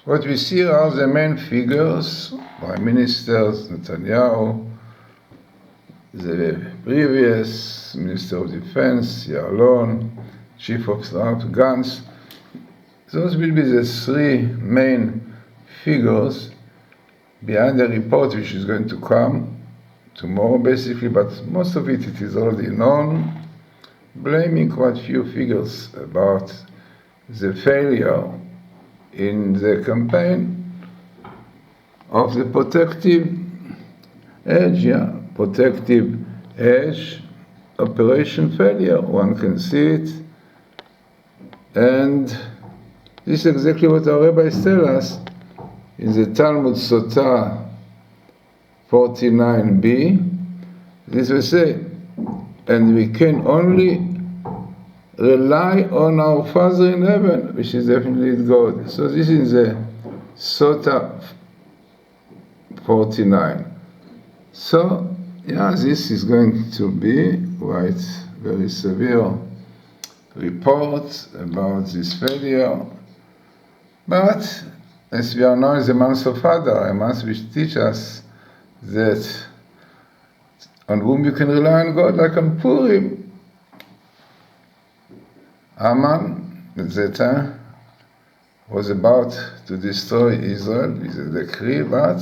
What we see are the main figures, prime ministers, Matityahu, the previous Minister of Defense, Ya'alon, Chief of Staff, Gantz. Those will be the three main figures behind the report which is going to come tomorrow basically, but most of it is already known, blaming quite few figures about the failure in the campaign of the protective edge, protective edge operation failure. One can see it, and this is exactly what our rabbis tell us in the Talmud Sotah 49b. This will say, and we can only rely on our Father in heaven, which is definitely God. So this is the Sotah 49. So, this is going to be quite very severe report about this failure. But as we are now in the month of Adar, a month which teaches us that on whom you can rely on God like on Purim. Haman at that time was about to destroy Israel with a decree, but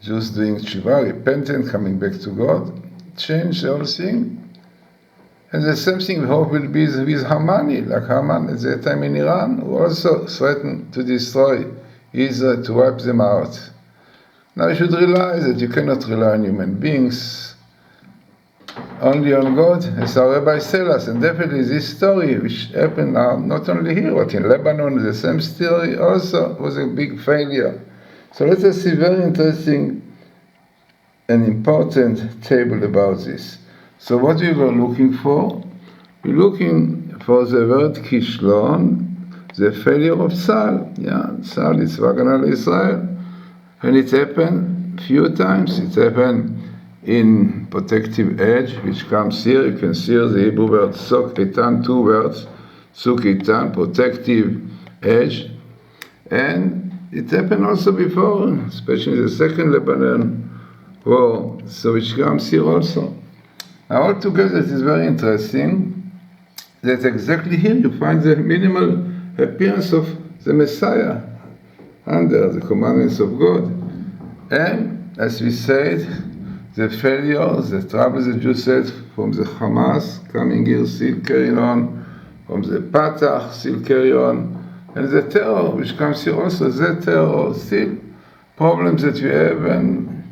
Jews doing tshuva, repentant, coming back to God, changed the whole thing. And the same thing we hope will be with Hamani, like Haman at that time in Iran, who also threatened to destroy Israel, to wipe them out. Now you should realize that you cannot rely on human beings, only on God, as our rabbis tell us. And definitely this story, which happened now, not only here, but in Lebanon, the same story also was a big failure. So let us see very interesting and important table about this. So what we were looking for? We're looking for the word Kishlon, the failure of Tzahal. Tzahal is Wagan Israel. And it happened a few times. It happened in protective edge, which comes here. You can see the Hebrew word Tzok Eitan, two words, Tzuk Eitan, protective edge. And it happened also before, especially the second Lebanon war, so which comes here also. Now altogether it is very interesting that exactly here you find the minimal appearance of the Messiah under the commandments of God. And as we said, the failures, the troubles the Jews said from the Hamas coming here still carry on, from the Fatah still carry on, and the terror which comes here also, that terror, still problems that we have, and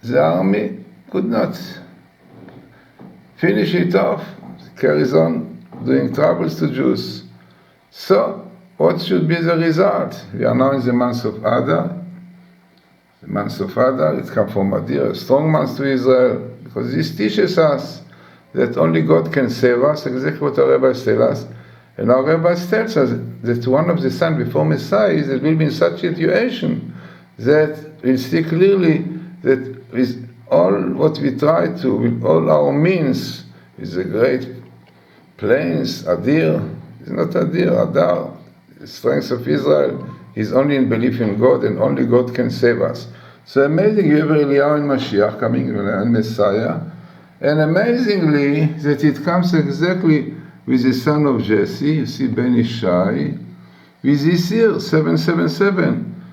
the army could not finish it off, it carries on doing troubles to Jews. So, what should be the result? We are now in the month of Adar. The month of Adar, it comes from Adir, a strong month to Israel, because this teaches us that only God can save us, exactly what our rabbis tell us. And our rabbis tells us that one of the signs before Messiah is that we'll be in such a situation that we'll see clearly that with all what we try to, with all our means, with the great plains, Adir, it's not Adir, Adar, the strength of Israel is only in belief in God, and only God can save us. So amazing, you have Eliyahu and Mashiach coming, and Messiah, and amazingly that it comes exactly with the son of Jesse, you see Ben Ishai, with this year, 777,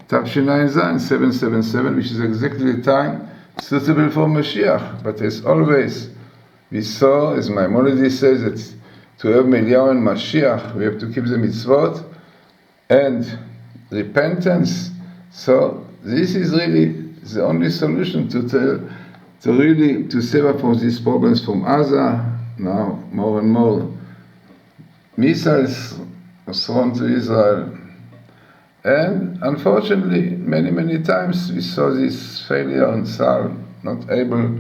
Tafshinai Zayin, 777, which is exactly the time suitable for Mashiach. But as always, we saw, as Maimonides says, that to have Eliyahu and Mashiach, we have to keep the mitzvot and repentance. So this is really the only solution to save us from these problems from Gaza. Now more and more missiles are thrown to Israel, and unfortunately many times we saw this failure in Saul, not able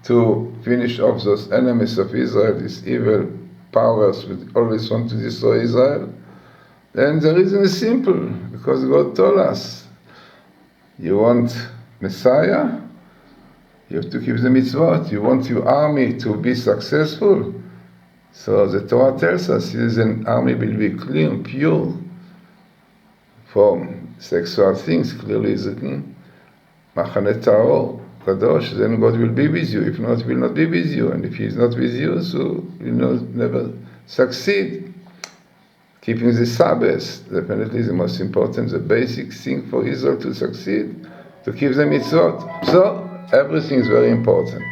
to finish off those enemies of Israel, these evil powers which always want to destroy Israel. And the reason is simple, because God told us, you want Messiah, you have to keep the mitzvot. You want your army to be successful. So the Torah tells us, an army will be clean, pure, from sexual things. Clearly is written, Machane Ta'or, Kadosh, then God will be with you. If not, He will not be with you. And if He is not with you, so you will never succeed. Keeping the Sabbath, definitely the most important, the basic thing for Israel to succeed, to keep the mitzvot. So, everything is very important.